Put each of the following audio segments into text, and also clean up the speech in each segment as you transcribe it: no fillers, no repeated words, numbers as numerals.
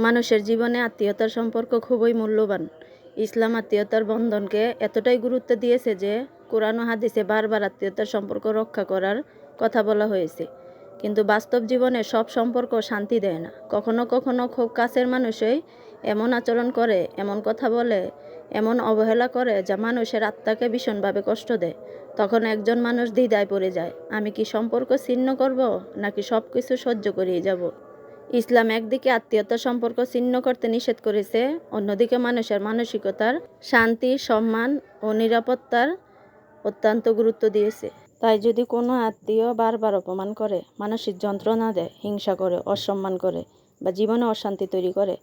মানুষের জীবনে আত্মীয়তার সম্পর্ক খুবই মূল্যবান। ইসলাম আত্মীয়তার বন্ধনকে এতটাই গুরুত্ব দিয়েছে যে কোরআন ও হাদিসে বারবার আত্মীয়তার সম্পর্ক রক্ষা করার কথা বলা হয়েছে। কিন্তু বাস্তব জীবনে সব সম্পর্ক শান্তি দেয় না। কখনো কখনো খুব কাছের মানুষই এমন আচরণ করে, এমন কথা বলে, এমন অবহেলা করে যা মানুষের আত্মাকে ভীষণভাবে কষ্ট দেয়। তখন একজন মানুষ দ্বিধায় পড়ে যায়, আমি কি সম্পর্ক ছিন্ন করব, নাকি সব কিছু সহ্য করিয়ে যাব। ইসলাম একদিকে আত্মীয়তার সম্পর্ক ছিন্ন করতে নিষেধ করেছে, অন্যদিকে মানুষের মানসিকতার শান্তি, সম্মান ও নিরাপত্তার অত্যন্ত গুরুত্ব দিয়েছে। তাই যদি কোনো আত্মীয় বারবার অপমান করে, মানসিক যন্ত্রণা দেয়, হিংসা করে, অসম্মান করে বা জীবনে অশান্তি তৈরি করে,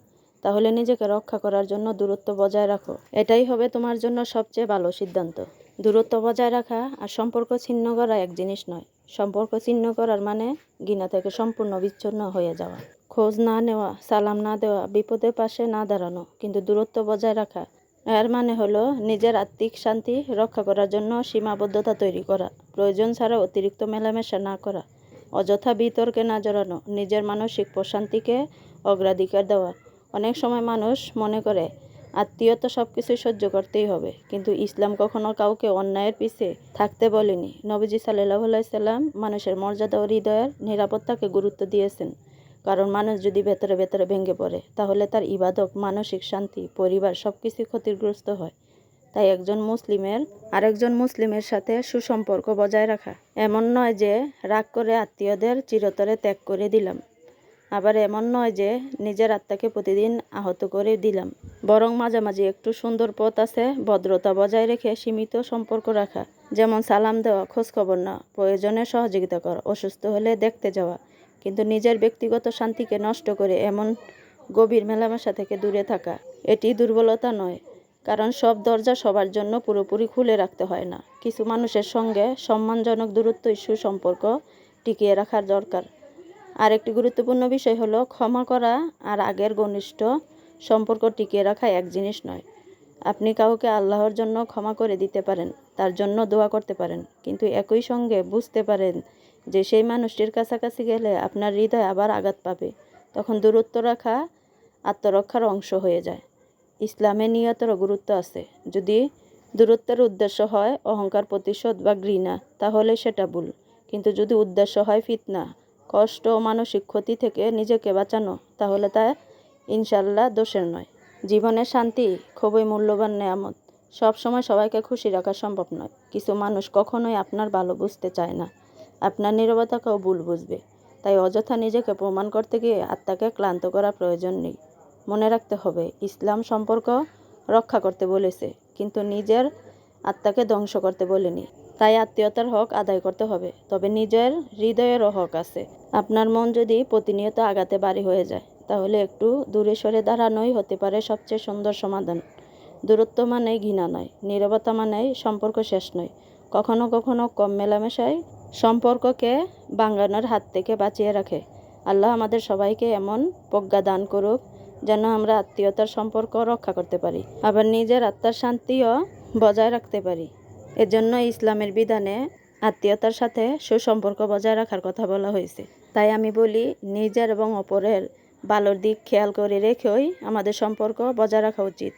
তাহলে নিজেকে রক্ষা করার জন্য দূরত্ব বজায় রাখো। এটাই হবে তোমার জন্য সবচেয়ে ভালো সিদ্ধান্ত। দূরত্ব বজায় রাখা আর সম্পর্ক ছিন্ন করা এক জিনিস নয়। সম্পর্ক ছিন্ন করার মানে ঘৃণা থেকে সম্পূর্ণ বিচ্ছিন্ন হয়ে যাওয়া, খোঁজ না নেওয়া, সালাম না দেওয়া, বিপদের পাশে না দাঁড়ানো। কিন্তু দূরত্ব বজায় রাখা এর মানে হলো নিজের আত্মিক শান্তি রক্ষা করার জন্য সীমাবদ্ধতা তৈরি করা, প্রয়োজন ছাড়া অতিরিক্ত মেলামেশা না করা, অযথা বিতর্কে না জড়ানো, নিজের মানসিক প্রশান্তিকে অগ্রাধিকার দেওয়া। অনেক সময় মানুষ মনে করে আত্মীয়তা সব কিছুই সহ্য করতেই হবে, কিন্তু ইসলাম কখনো কাউকে অন্যায়ের পিছে থাকতে বলেনি। নবীজি সাল্লাল্লাহু আলাইহি সাল্লাম মানুষের মর্যাদা ও হৃদয়ের নিরাপত্তাকে গুরুত্ব দিয়েছেন। কারণ মানুষ যদি ভেতরে ভেতরে ভেঙে পড়ে, তাহলে তার ইবাদত, মানসিক শান্তি, পরিবার সবকিছুই ক্ষতিগ্রস্ত হয়। তাই একজন মুসলিমের আরেকজন মুসলিমের সাথে সুসম্পর্ক বজায় রাখা এমন নয় যে রাগ করে আত্মীয়দের চিরতরে ত্যাগ করে দিলাম, আবার এমন নয় যে নিজের আত্মাকে প্রতিদিন আহত করে দিলাম। বরং মাঝামাঝি একটু সুন্দর পথ আছে, ভদ্রতা বজায় রেখে সীমিত সম্পর্ক রাখা। যেমন সালাম দেওয়া, খোঁজখবর না, প্রয়োজনে সহযোগিতা করা, অসুস্থ হলে দেখতে যাওয়া। কিন্তু নিজের ব্যক্তিগত শান্তিকে নষ্ট করে এমন গভীর মেলামেশা থেকে দূরে থাকা, এটি দুর্বলতা নয়। কারণ সব দরজা সবার জন্য পুরোপুরি খুলে রাখতে হয় না। কিছু মানুষের সঙ্গে সম্মানজনক দূরত্বই সুসম্পর্ক টিকিয়ে রাখার দরকার। আরেকটি গুরুত্বপূর্ণ বিষয় হলো ক্ষমা করা আর আগের ঘনিষ্ঠ সম্পর্ক টিকিয়ে রাখা এক জিনিস নয়। আপনি কাউকে আল্লাহর জন্য ক্ষমা করে দিতে পারেন, তার জন্য দোয়া করতে পারেন, কিন্তু একই সঙ্গে বুঝতে পারেন যে সেই মানুষটির কাছাকাছি গেলে আপনার হৃদয় আবার আঘাত পাবে। তখন দূরত্ব রাখা আত্মরক্ষার অংশ হয়ে যায়। ইসলামে নিয়তেরও গুরুত্ব আছে। যদি দূরত্বের উদ্দেশ্য হয় অহংকার, প্রতিশোধ বা ঘৃণা, তাহলে সেটা ভুল। কিন্তু যদি উদ্দেশ্য হয় ফিতনা, কষ্ট ও মানসিক ক্ষতি থেকে নিজেকে বাঁচানো, তাহলে তা ইনশাআল্লাহ দোষের নয়। জীবনের শান্তি খুবই মূল্যবান নেয়ামত। সবসময় সবাইকে খুশি রাখা সম্ভব নয়। কিছু মানুষ কখনোই আপনার ভালো বুঝতে চায় না, আপনার নীরবতাকেও ভুল বুঝবে। তাই অযথা নিজেকে প্রমাণ করতে গিয়ে আত্মাকে ক্লান্ত করার প্রয়োজন নেই। মনে রাখতে হবে, ইসলাম সম্পর্ক রক্ষা করতে বলেছে, কিন্তু নিজের আত্মাকে ধ্বংস করতে বলেনি। তাই আত্মীয়তার হক আদায় করতে হবে, তবে নিজের হৃদয়েরও হক আছে। আপনার মন যদি প্রতিনিয়ত আঘাতে ভারী হয়ে যায়, তাহলে একটু দূরে সরে দাঁড়ানোই হতে পারে সবচেয়ে সুন্দর সমাধান। দূরত্ব মানেই ঘৃণা নয়, নীরবতা মানেই সম্পর্ক শেষ নয়। কখনো কখনো কম মেলামেশায় সম্পর্ককে ভাঙানোর হাত থেকে বাঁচিয়ে রাখে। আল্লাহ আমাদের সবাইকে এমন প্রজ্ঞা দান করুক যেন আমরা আত্মীয়তার সম্পর্ক রক্ষা করতে পারি, আবার নিজের আত্মার শান্তিও বজায় রাখতে পারি। এজন্য ইসলামের বিধানে আত্মীয়তার সাথে সুসম্পর্ক বজায় রাখার কথা বলা হয়েছে। তাই আমি বলি, নিজের এবং অপরের ভালোর দিক খেয়াল করে রেখেই আমাদের সম্পর্ক বজায় রাখা উচিত।